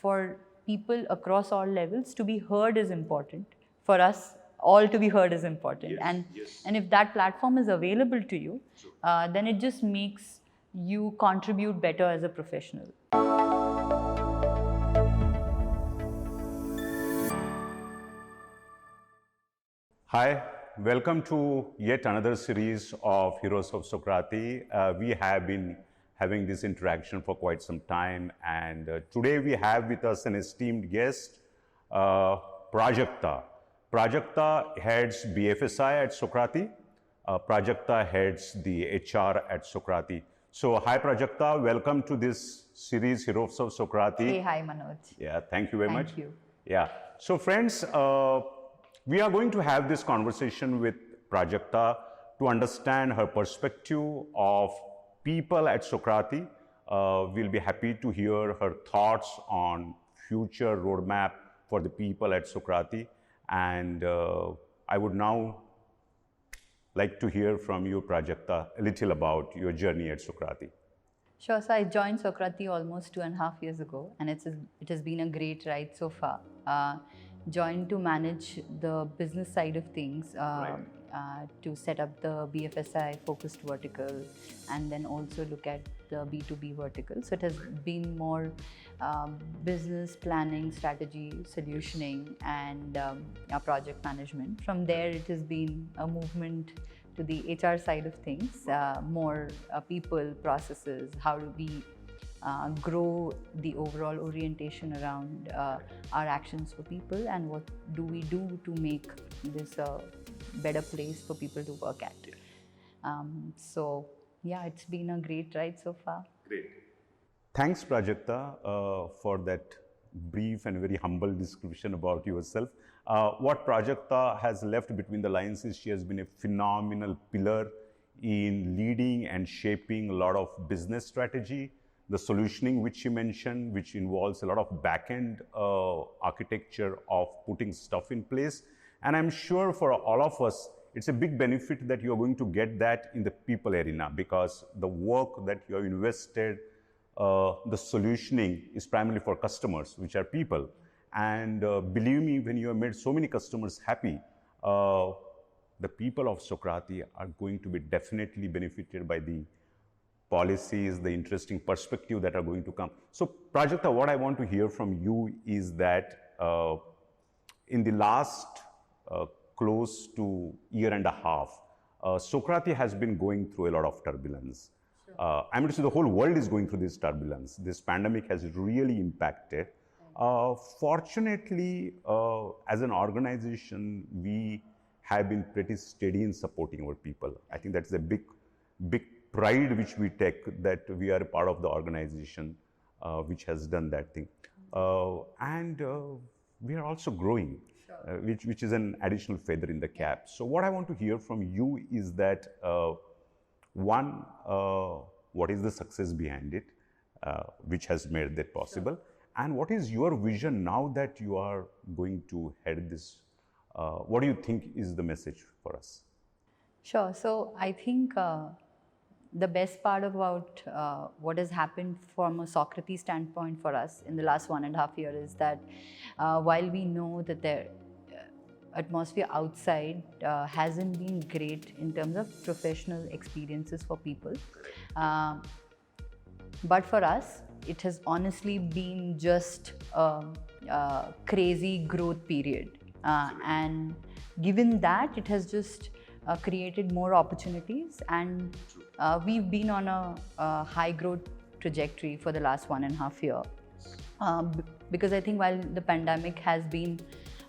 for people across all levels to be heard is important. For us all to be heard is important. And if that platform is available to you, then it just makes you contribute better as a professional. Hi, welcome to yet another series of Heroes of Socrati. We have been having this interaction for quite some time, and today we have with us an esteemed guest, Prajakta. Prajakta heads BFSI at Socrati. Prajakta heads the HR at Socrati. So, hi Prajakta, welcome to this series Heroes of Socrati. Hey, hi Manoj. Yeah, thank you very much. Thank you. Yeah. So friends, we are going to have this conversation with Prajakta to understand her perspective of people at Socrati. We'll be happy to hear her thoughts on future roadmap for the people at Socrati. And I would now like to hear from you, Prajakta, a little about your journey at Socrati. Sure. So I joined Socrati almost 2.5 years ago, and it has been a great ride so far. Joined to manage the business side of things, to set up the BFSI focused vertical, and then also look at the B2B vertical. So it has been more business planning, strategy, solutioning, and project management. From there, it has been a movement to the HR side of things, more people, processes, how do we grow the overall orientation around our actions for people, and what do we do to make this a better place for people to work at. So yeah, it's been a great ride so far. Great. Thanks, Prajakta, for that brief and very humble description about yourself. What Prajakta has left between the lines is she has been a phenomenal pillar in leading and shaping a lot of business strategy, the solutioning which she mentioned, which involves a lot of back-end architecture of putting stuff in place. And I'm sure for all of us, it's a big benefit that you're going to get that in the people arena, because the work that you have invested, the solutioning is primarily for customers, which are people. And believe me, when you have made so many customers happy, the people of Socrati are going to be definitely benefited by the policies, the interesting perspective that are going to come. So Prajakta, what I want to hear from you is that in the last close to year and a half, Socrati has been going through a lot of turbulence. Sure. I mean, so the whole world is going through this turbulence. This pandemic has really impacted. Fortunately, as an organization, we have been pretty steady in supporting our people. I think that's a big pride which we take, that we are a part of the organization which has done that thing. And we are also growing, sure. Which is an additional feather in the cap. So what I want to hear from you is that, one, what is the success behind it, which has made that possible? Sure. And what is your vision now that you are going to head this? What do you think is the message for us? Sure. So I think the best part about what has happened from a Socrates standpoint for us in the last 1.5 years is that while we know that the atmosphere outside hasn't been great in terms of professional experiences for people, but for us, it has honestly been just a crazy growth period. And given that, it has just created more opportunities, and we've been on a high growth trajectory for the last 1.5 years. Because I think while the pandemic has been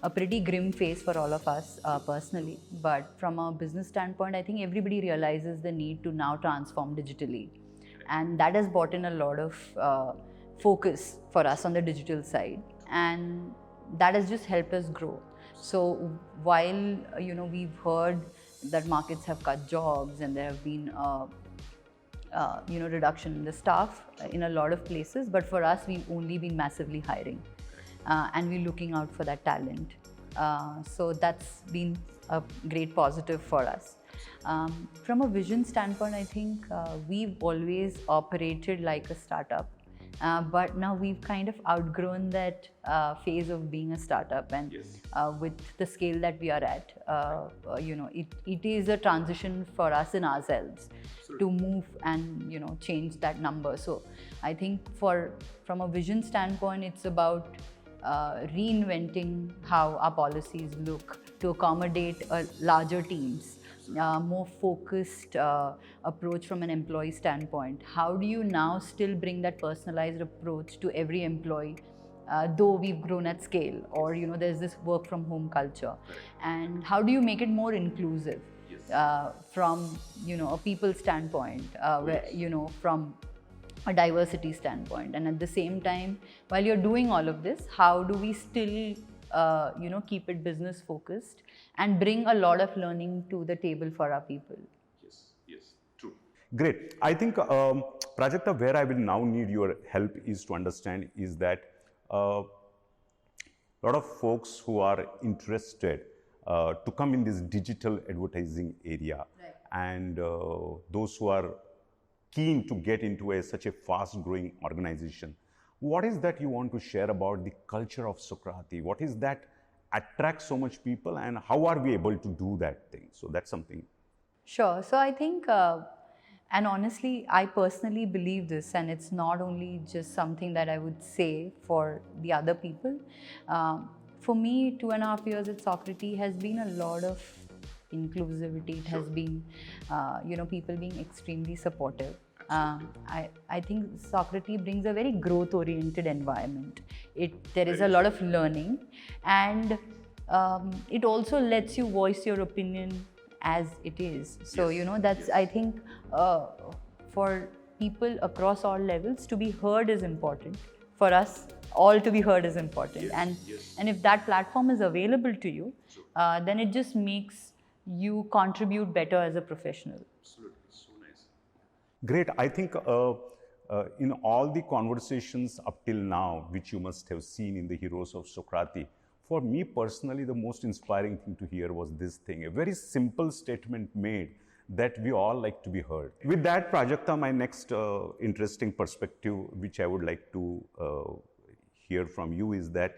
a pretty grim phase for all of us personally, but from a business standpoint, I think everybody realizes the need to now transform digitally. And that has brought in a lot of focus for us on the digital side, and that has just helped us grow. So while we've heard that markets have cut jobs and there have been reduction in the staff in a lot of places, but for us we've only been massively hiring, and we're looking out for that talent. So that's been a great positive for us. From a vision standpoint, I think we've always operated like a startup, but now we've kind of outgrown that phase of being a startup, and with the scale that we are at, it is a transition for us in ourselves to move and change that number. So I think from a vision standpoint, it's about reinventing how our policies look to accommodate larger teams. More focused approach from an employee standpoint. How do you now still bring that personalized approach to every employee, though we've grown at scale, or there's this work from home culture, and how do you make it more inclusive from a people standpoint, from a diversity standpoint, and at the same time, while you're doing all of this, how do we still keep it business focused and bring a lot of learning to the table for our people? Yes, true. Great. I think, Prajakta, where I will now need your help is to understand is that a lot of folks who are interested to come in this digital advertising area, and those who are keen to get into such a fast-growing organization, what is that you want to share about the culture of Socrati? What is that attracts so much people, and how are we able to do that thing? So that's something. Sure. So I think, and honestly, I personally believe this, and it's not only just something that I would say for the other people. For me, 2.5 years at Socrati has been a lot of inclusivity. It has been, people being extremely supportive. I think Socrati brings a very growth-oriented environment. There is a lot of learning, and it also lets you voice your opinion as it is. So, that's, I think, for people across all levels, to be heard is important. For us all to be heard is important. And if that platform is available to you, then it just makes you contribute better as a professional. Absolutely. So nice. Great. I think in all the conversations up till now, which you must have seen in the Heroes of Socrati, for me personally, the most inspiring thing to hear was this thing, a very simple statement made that we all like to be heard. With that, Prajakta, my next interesting perspective, which I would like to hear from you, is that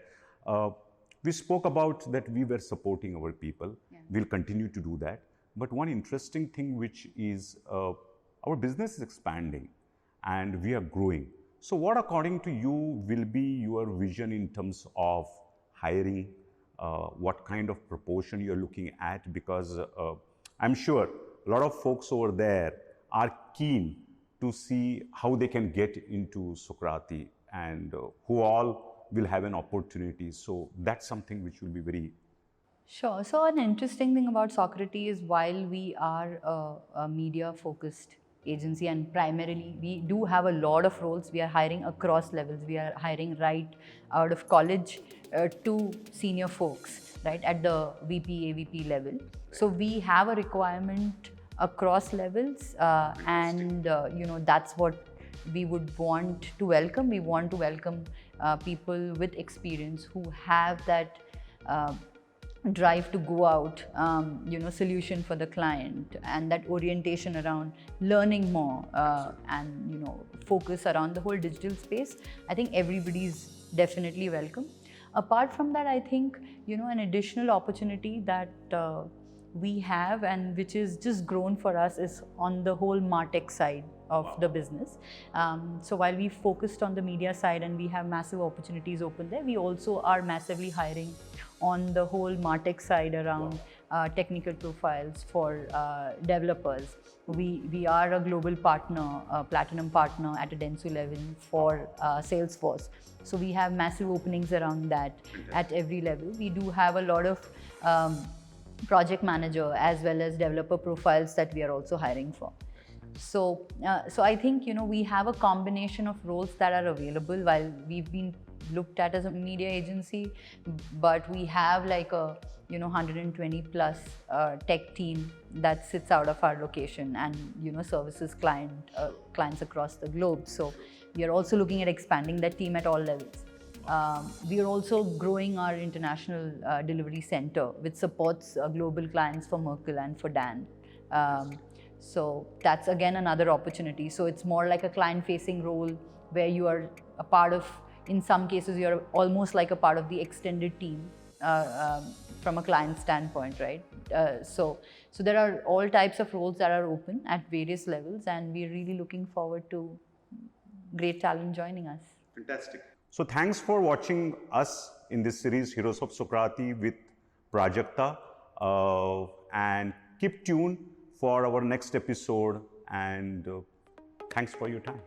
we spoke about that we were supporting our people. We'll continue to do that. But one interesting thing, which is our business is expanding and we are growing. So what, according to you, will be your vision in terms of hiring? What kind of proportion you're looking at? Because I'm sure a lot of folks over there are keen to see how they can get into Socrati, and who all will have an opportunity. So that's something which will be very... Sure. So an interesting thing about Socrati is, while we are a media-focused agency, and primarily we do have a lot of roles, we are hiring across levels. We are hiring right out of college to senior folks, right, at the VP, AVP level. So we have a requirement across levels, and that's what we would want to welcome. We want to welcome people with experience who have that drive to go out, solution for the client, and that orientation around learning more, and focus around the whole digital space. I think everybody's definitely welcome. Apart from that, I think an additional opportunity that we have, and which is just grown for us, is on the whole MarTech side of the business. So while we focused on the media side and we have massive opportunities open there, we also are massively hiring on the whole MarTech side around technical profiles for developers. We are a global partner, platinum partner at a Dentsu level for Salesforce. So we have massive openings around that at every level. We do have a lot of project manager as well as developer profiles that we are also hiring for. So I think we have a combination of roles that are available. While we've been looked at as a media agency, but we have like a 120 plus tech team that sits out of our location and services clients across the globe. So we are also looking at expanding that team at all levels. We are also growing our international delivery center, which supports global clients for Merkle and for Dan. So that's again another opportunity. So it's more like a client-facing role where you are a part of, in some cases, you're almost like a part of the extended team from a client standpoint, right? So there are all types of roles that are open at various levels, and we're really looking forward to great talent joining us. Fantastic. So thanks for watching us in this series, Heroes of Socrates with Prajakta, and keep tuned for our next episode, and thanks for your time.